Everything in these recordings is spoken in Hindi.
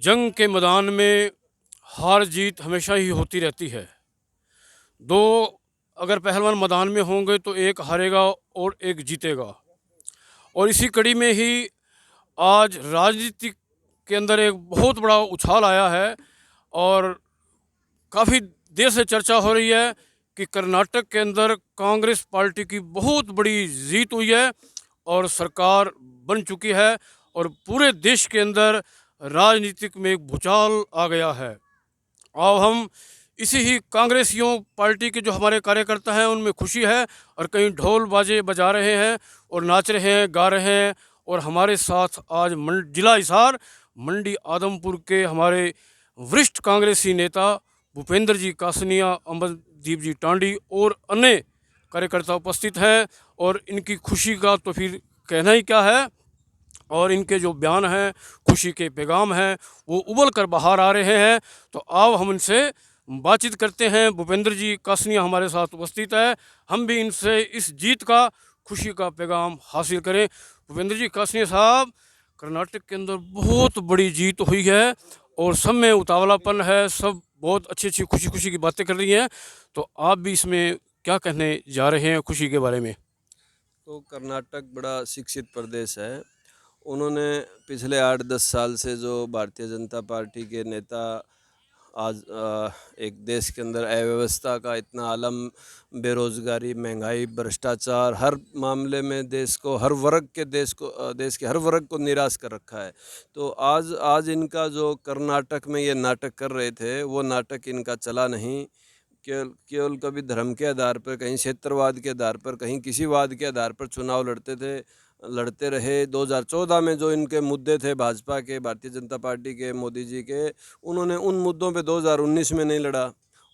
जंग के मैदान में हार जीत हमेशा ही होती रहती है। दो अगर पहलवान मैदान में होंगे तो एक हारेगा और एक जीतेगा। और इसी कड़ी में ही आज राजनीति के अंदर एक बहुत बड़ा उछाल आया है और काफ़ी देर से चर्चा हो रही है कि कर्नाटक के अंदर कांग्रेस पार्टी की बहुत बड़ी जीत हुई है और सरकार बन चुकी है और पूरे देश के अंदर राजनीतिक में एक भूचाल आ गया है। अब हम इसी ही कांग्रेसियों पार्टी के जो हमारे कार्यकर्ता हैं उनमें खुशी है और कहीं ढोल बाजे बजा रहे हैं और नाच रहे हैं, गा रहे हैं। और हमारे साथ आज जिला हिसार मंडी आदमपुर के हमारे वरिष्ठ कांग्रेसी नेता भूपेंद्र जी कासनिया, अमरदीप जी टांडी और अन्य कार्यकर्ता उपस्थित हैं। और इनकी खुशी का तो फिर कहना ही क्या है। और इनके जो बयान हैं, खुशी के पैगाम हैं, वो उबल कर बाहर आ रहे हैं। तो आओ हम इनसे बातचीत करते हैं। भूपेंद्र जी कासनिया हमारे साथ उपस्थित है, हम भी इनसे इस जीत का, खुशी का पैगाम हासिल करें। भूपेंद्र जी कासनिया साहब, कर्नाटक के अंदर बहुत बड़ी जीत हुई है और सब में उतावलापन है, सब बहुत अच्छी अच्छी खुशी खुशी की बातें कर रही हैं। तो आप भी इसमें क्या कहने जा रहे हैं खुशी के बारे में? तो कर्नाटक बड़ा शिक्षित प्रदेश है। उन्होंने पिछले 8-10 साल से जो भारतीय जनता पार्टी के नेता आज एक देश के अंदर अव्यवस्था का इतना आलम, बेरोजगारी, महंगाई, भ्रष्टाचार, हर मामले में देश को, हर वर्ग के देश के हर वर्ग को निराश कर रखा है। तो आज आज इनका जो कर्नाटक में ये नाटक कर रहे थे, वो नाटक इनका चला नहीं। केवल केवल कभी धर्म के आधार पर, कहीं क्षेत्रवाद के आधार पर, कहीं किसी वाद के आधार पर चुनाव लड़ते रहे। 2014 में जो इनके मुद्दे थे भाजपा के, भारतीय जनता पार्टी के, मोदी जी के, उन्होंने उन मुद्दों पे 2019 में नहीं लड़ा।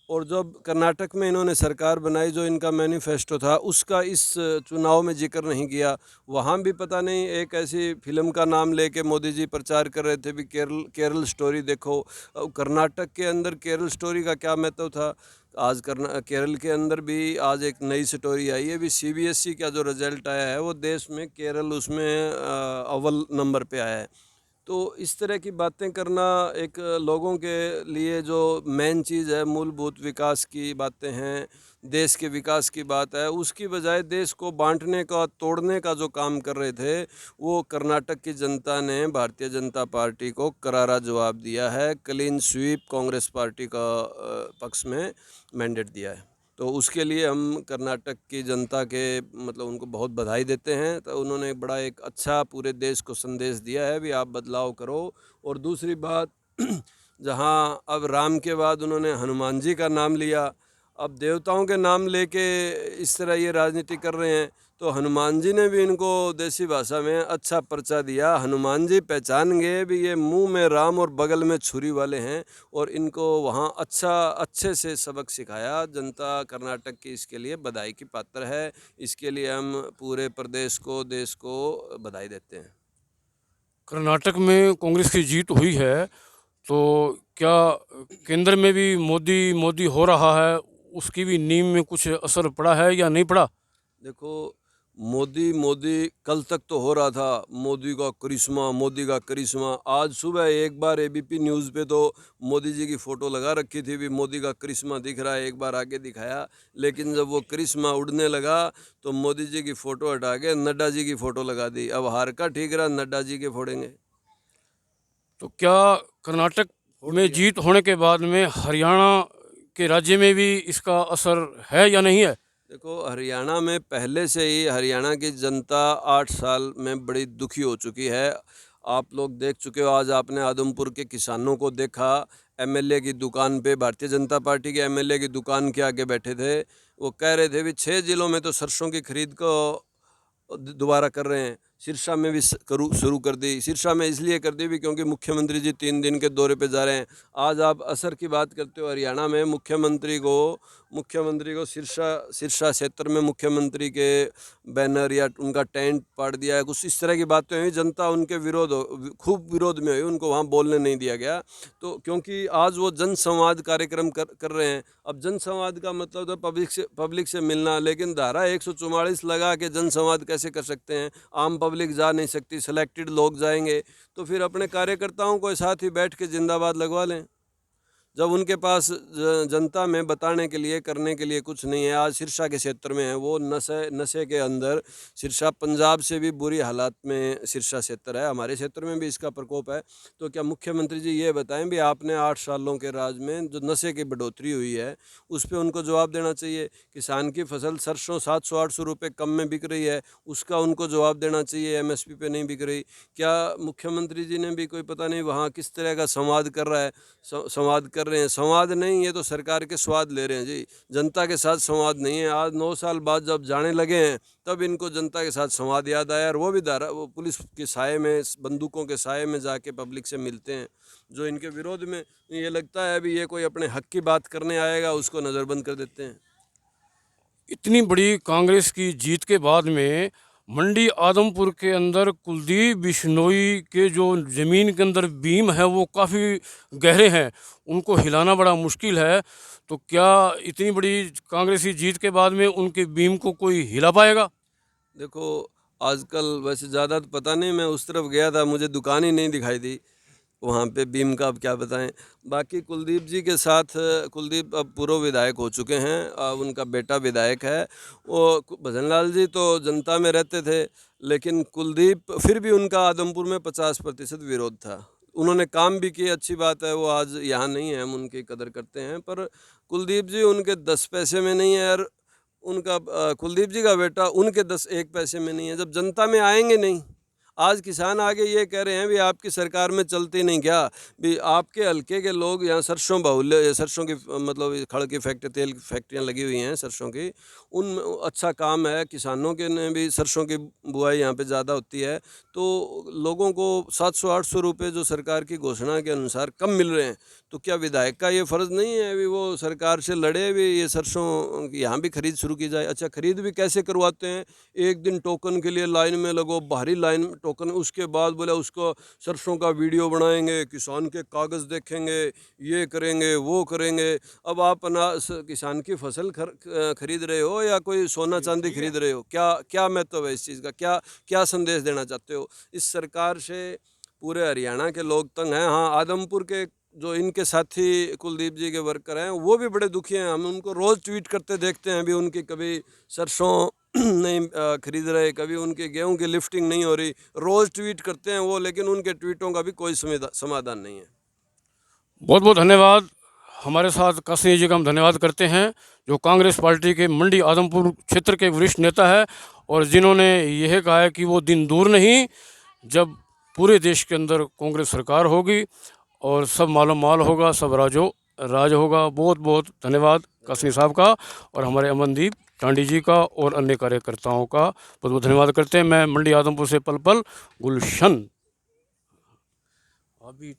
और जब कर्नाटक में इन्होंने सरकार बनाई, जो इनका मैनिफेस्टो था उसका इस चुनाव में जिक्र नहीं किया। वहाँ भी पता नहीं एक ऐसी फिल्म का नाम लेके मोदी जी प्रचार कर रहे थे भी केरल केरल स्टोरी देखो। अब कर्नाटक के अंदर केरल स्टोरी का क्या महत्व था? आज केरल के अंदर भी आज एक नई स्टोरी आई है भी। सीबीएसई का जो रिजल्ट आया है वो देश में केरल उसमें अव्वल नंबर पे आया है। तो इस तरह की बातें करना एक लोगों के लिए जो मेन चीज़ है, मूलभूत विकास की बातें हैं, देश के विकास की बात है, उसकी बजाय देश को बांटने का, तोड़ने का जो काम कर रहे थे, वो कर्नाटक की जनता ने भारतीय जनता पार्टी को करारा जवाब दिया है। क्लीन स्वीप कांग्रेस पार्टी का पक्ष में मैंडेट दिया है। तो उसके लिए हम कर्नाटक की जनता के मतलब उनको बहुत बधाई देते हैं। तो उन्होंने बड़ा एक अच्छा पूरे देश को संदेश दिया है भी आप बदलाव करो। और दूसरी बात जहाँ अब राम के बाद उन्होंने हनुमान जी का नाम लिया, अब देवताओं के नाम लेके इस तरह ये राजनीति कर रहे हैं। तो हनुमान जी ने भी इनको देसी भाषा में अच्छा पर्चा दिया। हनुमान जी पहचान गए भी ये मुंह में राम और बगल में छुरी वाले हैं। और इनको वहाँ अच्छे से सबक सिखाया। जनता कर्नाटक की इसके लिए बधाई की पात्र है। इसके लिए हम पूरे प्रदेश को, देश को बधाई देते हैं। कर्नाटक में कांग्रेस की जीत हुई है, तो क्या केंद्र में भी मोदी मोदी हो रहा है, उसकी भी नींव में कुछ असर पड़ा है या नहीं पड़ा? देखो, मोदी मोदी कल तक तो हो रहा था, मोदी का करिश्मा, मोदी का करिश्मा। आज सुबह एक बार एबीपी न्यूज़ पे तो मोदी जी की फ़ोटो लगा रखी थी भी मोदी का करिश्मा दिख रहा है, एक बार आगे दिखाया। लेकिन जब वो करिश्मा उड़ने लगा तो मोदी जी की फ़ोटो हटा के नड्डा जी की फ़ोटो लगा दी। अब हार का ठीक रहा, नड्डा जी के फोड़ेंगे। तो क्या कर्नाटक फोड़ में दिया। जीत होने के बाद में हरियाणा के राज्य में भी इसका असर है या नहीं है? देखो, हरियाणा में पहले से ही हरियाणा की जनता 8 साल में बड़ी दुखी हो चुकी है। आप लोग देख चुके हो, आज आपने आदमपुर के किसानों को देखा, एमएलए की दुकान पे, भारतीय जनता पार्टी के एमएलए की दुकान के आगे बैठे थे। वो कह रहे थे भी 6 जिलों में तो सरसों की खरीद को दोबारा कर रहे हैं, सिरसा में भी शुरू कर दी। सिरसा में इसलिए कर दी भी क्योंकि मुख्यमंत्री जी 3 दिन के दौरे पे जा रहे हैं। आज आप असर की बात करते हो, हरियाणा में मुख्यमंत्री को सिरसा सिरसा क्षेत्र में मुख्यमंत्री के बैनर या उनका टेंट पाड़ दिया है, कुछ इस तरह की बातें हुई। जनता उनके खूब विरोध में हुई, उनको वहाँ बोलने नहीं दिया गया। तो क्योंकि आज वो जनसंवाद कार्यक्रम कर रहे हैं। अब जनसंवाद का मतलब तो पब्लिक से मिलना, लेकिन धारा 144 लगा के जनसंवाद कैसे कर सकते हैं? आम पब्लिक जा नहीं सकती, सिलेक्टेड लोग जाएंगे, तो फिर अपने कार्यकर्ताओं को साथ ही बैठ के जिंदाबाद लगवा लें। जब उनके पास जनता में बताने के लिए, करने के लिए कुछ नहीं है। आज सिरसा के क्षेत्र में है, वो नशे के अंदर, सिरसा पंजाब से भी बुरी हालात में सिरसा क्षेत्र है, हमारे क्षेत्र में भी इसका प्रकोप है। तो क्या मुख्यमंत्री जी ये बताएं भी आपने 8 सालों के राज में जो नशे की बढ़ोतरी हुई है उस पर उनको जवाब देना चाहिए। किसान की फसल सरसों 700-800 रुपये कम में बिक रही है, उसका उनको जवाब देना चाहिए, MSP पे नहीं बिक रही। क्या मुख्यमंत्री जी ने भी कोई पता नहीं वहाँ किस तरह का संवाद कर रहा है, संवाद कर रहे हैं। संवाद नहीं, ये तो सरकार के स्वाद ले रहे हैं जी, जनता के साथ संवाद नहीं है। आज 9 साल बाद जब जाने लगे हैं तब इनको जनता के साथ संवाद याद आया, और वो भी वो पुलिस के साए में, बंदूकों के साए में जाके पब्लिक से मिलते हैं। जो इनके विरोध में ये लगता है अभी ये कोई अपने हक की बात करने आएगा, उसको नज़रबंद कर देते हैं। इतनी बड़ी कांग्रेस की जीत के बाद में मंडी आदमपुर के अंदर कुलदीप बिश्नोई के जो ज़मीन के अंदर बीम है वो काफ़ी गहरे हैं, उनको हिलाना बड़ा मुश्किल है। तो क्या इतनी बड़ी कांग्रेसी जीत के बाद में उनके बीम को कोई हिला पाएगा? देखो, आजकल वैसे ज़्यादा तो पता नहीं, मैं उस तरफ गया था, मुझे दुकान ही नहीं दिखाई दी वहाँ पे बीम का, अब क्या बताएं। बाकी कुलदीप जी के साथ, कुलदीप अब पूर्व विधायक हो चुके हैं, अब उनका बेटा विधायक है। वो भजनलाल जी तो जनता में रहते थे, लेकिन कुलदीप फिर भी उनका आदमपुर में 50% विरोध था। उन्होंने काम भी किए, अच्छी बात है, वो आज यहाँ नहीं है, हम उनकी कदर करते हैं। पर कुलदीप जी उनके 10 पैसे में नहीं है, और उनका कुलदीप जी का बेटा उनके 1 पैसे में नहीं है। जब जनता में आएंगे नहीं, आज किसान आगे ये कह रहे हैं भी आपकी सरकार में चलती नहीं क्या, भी आपके हल्के के लोग यहाँ सरसों बाहुल्य, सरसों की मतलब खड़ की फैक्ट्री, तेल फैक्ट्रियाँ लगी हुई हैं सरसों की, उन अच्छा काम है, किसानों के ने भी सरसों की बुआई यहाँ पे ज़्यादा होती है। तो लोगों को 700-800 रुपये जो सरकार की घोषणा के अनुसार कम मिल रहे हैं, तो क्या विधायक का ये फ़र्ज़ नहीं है भी वो सरकार से लड़े, भी ये सरसों यहाँ भी खरीद शुरू की जाए। अच्छा, खरीद भी कैसे करवाते हैं, एक दिन टोकन के लिए लाइन में लगो, बाहरी लाइन टोकन, उसके बाद बोले उसको सरसों का वीडियो बनाएंगे, किसान के कागज़ देखेंगे, ये करेंगे, वो करेंगे। अब आप किसान की फसल खरीद रहे हो या कोई सोना चांदी खरीद रहे हो? क्या क्या महत्व है इस चीज़ का, क्या क्या संदेश देना चाहते हो? इस सरकार से पूरे हरियाणा के लोग तंग हैं। हाँ, आदमपुर के जो इनके साथी कुलदीप जी के वर्कर हैं वो भी बड़े दुखी हैं। हम उनको रोज़ ट्वीट करते देखते हैं, अभी उनकी कभी सरसों नहीं खरीद रहे, कभी उनके गेहूं की लिफ्टिंग नहीं हो रही, रोज़ ट्वीट करते हैं वो, लेकिन उनके ट्वीटों का भी कोई समाधान नहीं है। बहुत बहुत धन्यवाद। हमारे साथ कासनी जी का हम धन्यवाद करते हैं, जो कांग्रेस पार्टी के मंडी आदमपुर क्षेत्र के वरिष्ठ नेता है, और जिन्होंने यह कहा है कि वो दिन दूर नहीं जब पूरे देश के अंदर कांग्रेस सरकार होगी और सब मालो माल होगा, सब राज होगा। बहुत बहुत धन्यवाद कासनी साहब का, और हमारे अमनदीप टांडी जी का और अन्य कार्यकर्ताओं का बहुत बहुत धन्यवाद करते हैं। मैं मंडी आदमपुर से पल पल गुलशन। अभी